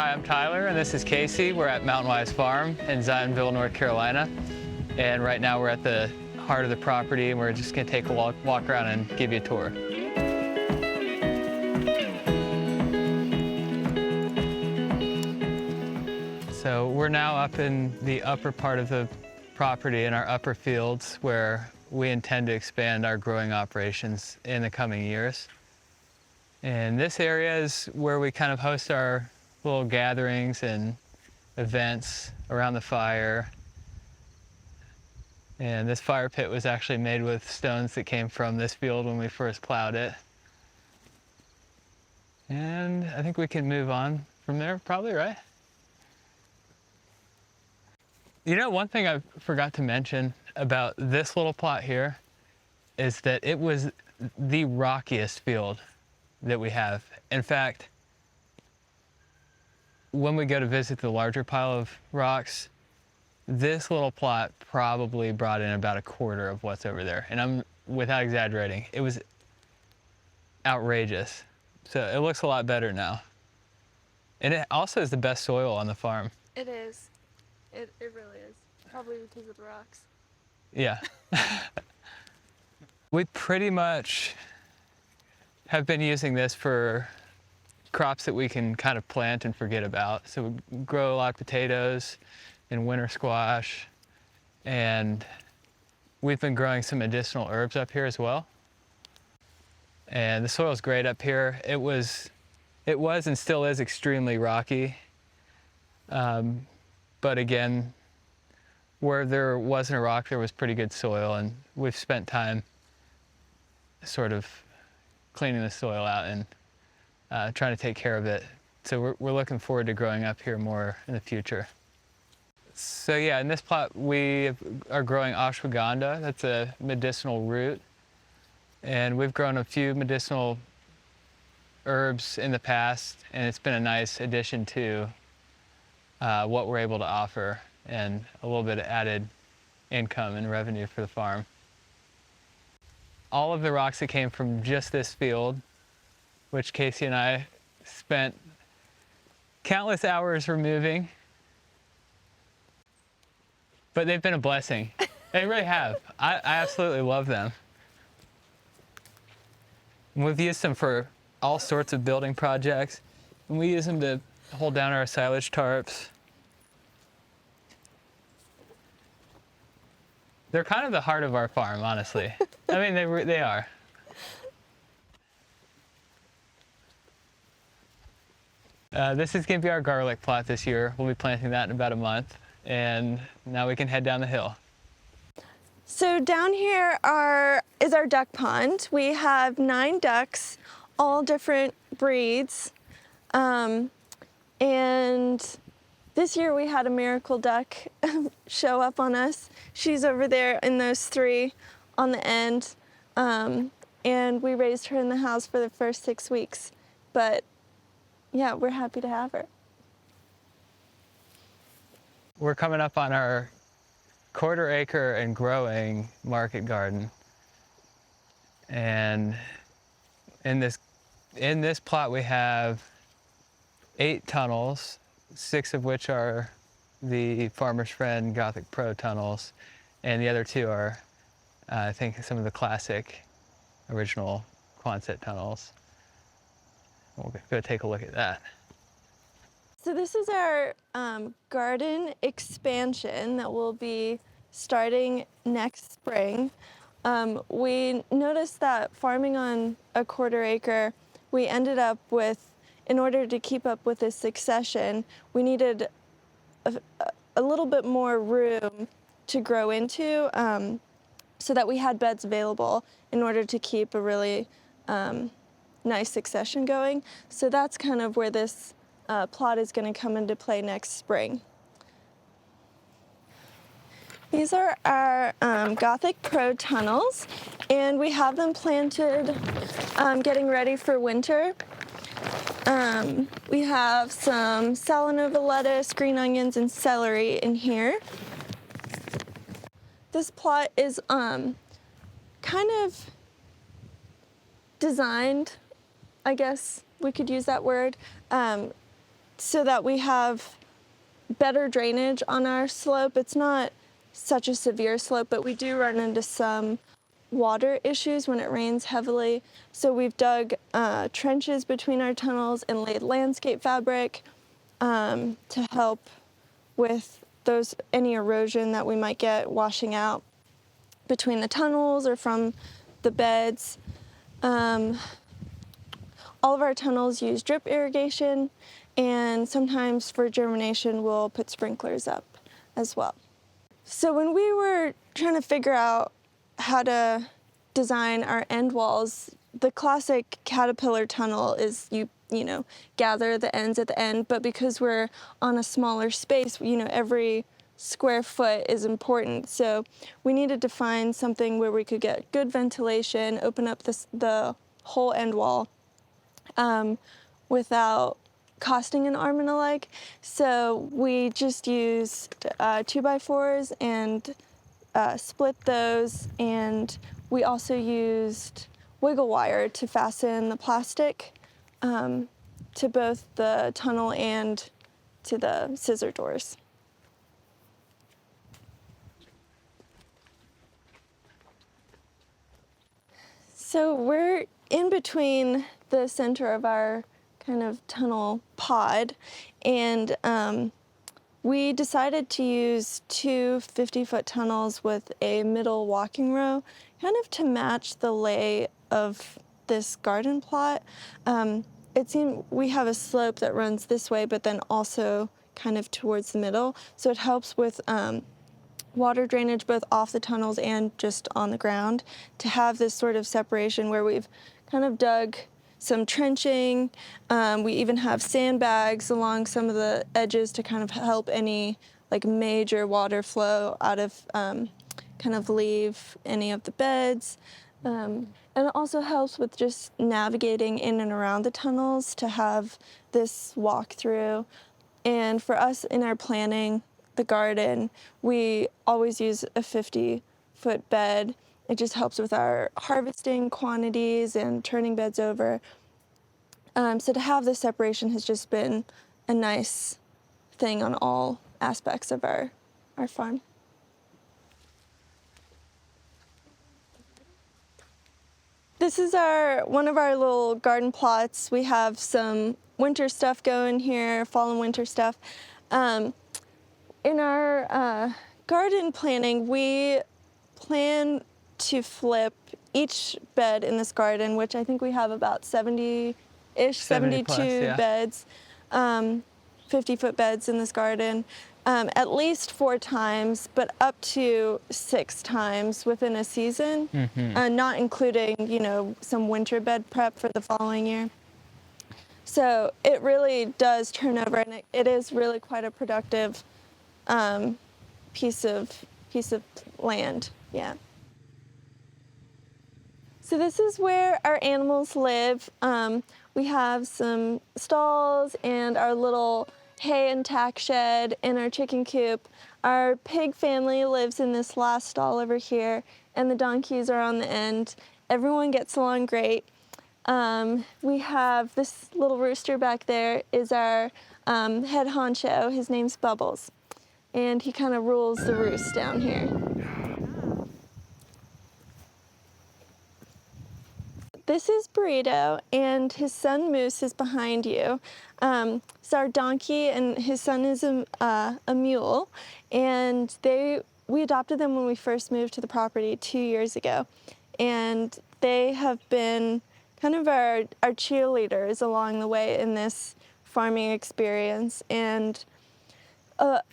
Hi, I'm Tyler, and this is Casey. We're at Mountainwise Farm in Zionville, North Carolina. And right now we're at the heart of the property, and we're just going to take a walk around and give you a tour. So we're now up in the upper part of the property in our upper fields where we intend to expand our growing operations in the coming years. And this area is where we kind of host our little gatherings and events around the fire. And this fire pit was actually made with stones that came from this field when we first plowed it. And I think we can move on from there, probably, right? You know, one thing I forgot to mention about this little plot here is that it was the rockiest field that we have. In fact, when we go to visit the larger pile of rocks, this little plot probably brought in about a quarter of what's over there. And I'm without exaggerating, it was outrageous. So it looks a lot better now. And it also is the best soil on the farm. It is. It really is. Probably because of the rocks. Yeah. We pretty much have been using this for crops that we can kind of plant and forget about. So we grow a lot of potatoes and winter squash, and we've been growing some medicinal herbs up here as well. And the soil's great up here. It was and still is extremely rocky. But again, where there wasn't a rock, there was pretty good soil, and we've spent time sort of cleaning the soil out and trying to take care of it. So we're looking forward to growing up here more in the future. So yeah, in this plot we are growing ashwagandha. That's a medicinal root. And we've grown a few medicinal herbs in the past, and it's been a nice addition to what we're able to offer and a little bit of added income and revenue for the farm. All of the rocks that came from just this field, which Casey and I spent countless hours removing, but they've been a blessing. They really have. I absolutely love them. And we've used them for all sorts of building projects, and we use them to hold down our silage tarps. They're kind of the heart of our farm, honestly. I mean, they are. This is going to be our garlic plot this year. We'll be planting that in about a month, and now we can head down the hill. So down here is our duck pond. We have 9 ducks, all different breeds. And this year we had a miracle duck show up on us. She's over there in those 3 on the end. And we raised her in the house for the first 6 weeks. But yeah, we're happy to have her. We're coming up on our 1/4 acre and growing market garden. And in this plot we have 8 tunnels, 6 of which are the Farmer's Friend Gothic Pro tunnels, and the other 2 are, I think, some of the classic original Quonset tunnels. We'll go take a look at that. So this is our garden expansion that will be starting next spring. We noticed that farming on a 1/4 acre, we ended up with, in order to keep up with this succession, we needed a little bit more room to grow into so that we had beds available in order to keep a really nice succession going. So that's kind of where this plot is going to come into play next spring. These are our Gothic Pro tunnels, and we have them planted getting ready for winter. We have some Salanova lettuce, green onions, and celery in here. This plot is kind of designed, I guess we could use that word, so that we have better drainage on our slope. It's not such a severe slope, but we do run into some water issues when it rains heavily. So we've dug trenches between our tunnels and laid landscape fabric to help with any erosion that we might get washing out between the tunnels or from the beds. All of our tunnels use drip irrigation, and sometimes for germination we'll put sprinklers up as well. So when we were trying to figure out how to design our end walls, the classic caterpillar tunnel is you gather the ends at the end, but because we're on a smaller space, every square foot is important. So we needed to find something where we could get good ventilation, open up the whole end wall without costing an arm and a leg. So we just used 2x4s and split those, and we also used wiggle wire to fasten the plastic to both the tunnel and to the scissor doors. So we're in between the center of our kind of tunnel pod, and we decided to use two 50-foot tunnels with a middle walking row, kind of to match the lay of this garden plot. It seemed we have a slope that runs this way, but then also kind of towards the middle. So it helps with water drainage both off the tunnels and just on the ground, to have this sort of separation where we've kind of dug some trenching. We even have sandbags along some of the edges to kind of help any like major water flow out of kind of leave any of the beds. And it also helps with just navigating in and around the tunnels to have this walk through. And for us in our planning the garden, we always use a 50-foot bed. It just helps with our harvesting quantities and turning beds over. So to have this separation has just been a nice thing on all aspects of our farm. This is one of our little garden plots. We have some winter stuff going here, fall and winter stuff. In our garden planning, we plan to flip each bed in this garden, which I think we have about 70-ish, 72 plus, yeah. beds, 50-foot beds in this garden, at least 4 times, but up to 6 times within a season, not including, some winter bed prep for the following year. So it really does turn over, and it is really quite a productive piece of land, yeah. So this is where our animals live. We have some stalls and our little hay and tack shed and our chicken coop. Our pig family lives in this last stall over here, and the donkeys are on the end. Everyone gets along great. We have this little rooster back there is our head honcho. His name's Bubbles, and he kind of rules the roost down here. This is Burrito, and his son Moose is behind you. It's our donkey, and his son is a mule, and we adopted them when we first moved to the property 2 years ago, and they have been kind of our cheerleaders along the way in this farming experience. And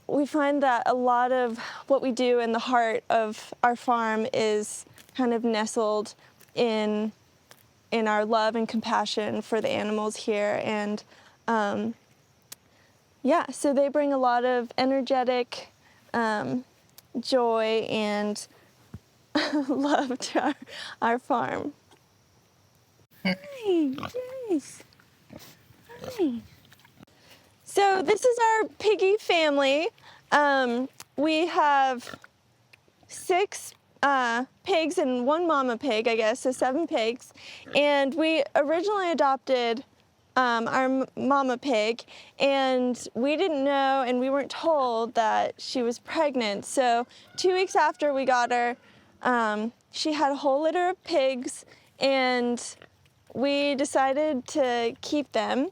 we find that a lot of what we do in the heart of our farm is kind of nestled in our love and compassion for the animals here. And so they bring a lot of energetic joy and love to our farm. Hi, yes. Hi. So this is our piggy family. We have 6 pigs and 1 mama pig, I guess, so 7 pigs. And we originally adopted our mama pig, and we didn't know and we weren't told that she was pregnant. So 2 weeks after we got her, she had a whole litter of pigs, and we decided to keep them,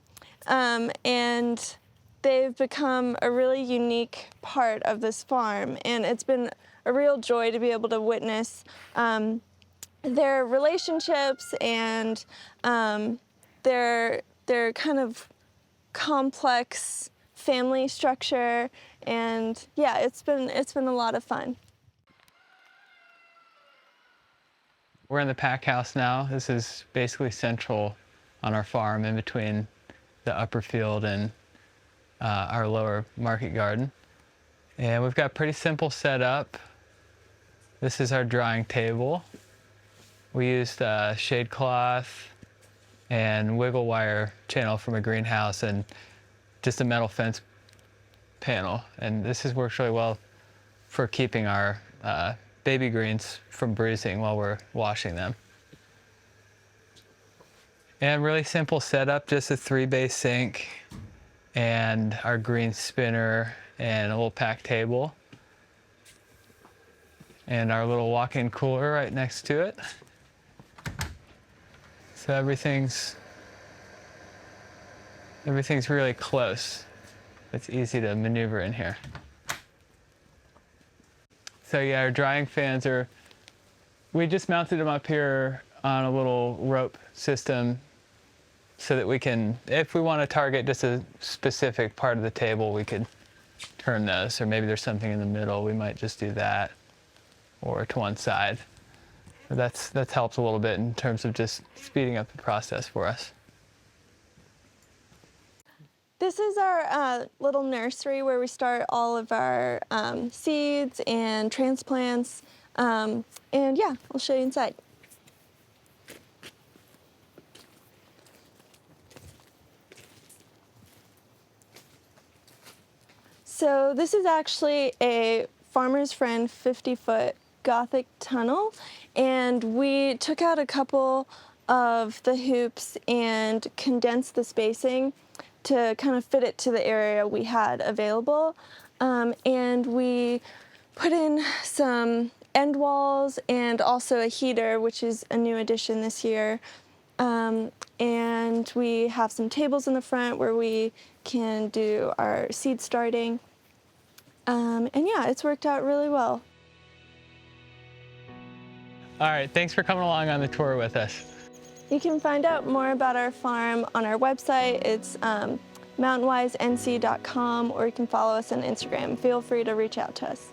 and they've become a really unique part of this farm, and it's been a real joy to be able to witness their relationships and their kind of complex family structure, and yeah, it's been a lot of fun. We're in the pack house now. This is basically central on our farm, in between the upper field and our lower market garden. And we've got a pretty simple setup. This is our drying table. We used shade cloth and wiggle wire channel from a greenhouse and just a metal fence panel. And this has worked really well for keeping our baby greens from bruising while we're washing them. And really simple setup, just a 3-bay sink and our green spinner and a little pack table and our little walk-in cooler right next to it. So everything's really close. It's easy to maneuver in here. So yeah, our drying fans we just mounted them up here on a little rope system so that we can, if we want to target just a specific part of the table, we could turn those, or maybe there's something in the middle, we might just do that, or to one side. That's helped a little bit in terms of just speeding up the process for us. This is our little nursery where we start all of our seeds and transplants, and yeah, I'll show you inside. So this is actually a Farmer's Friend 50-foot Gothic tunnel, and we took out a couple of the hoops and condensed the spacing to kind of fit it to the area we had available, and we put in some end walls and also a heater, which is a new addition this year, and we have some tables in the front where we can do our seed starting, and yeah, it's worked out really well. All right, thanks for coming along on the tour with us. You can find out more about our farm on our website. It's mountainwisenc.com, or you can follow us on Instagram. Feel free to reach out to us.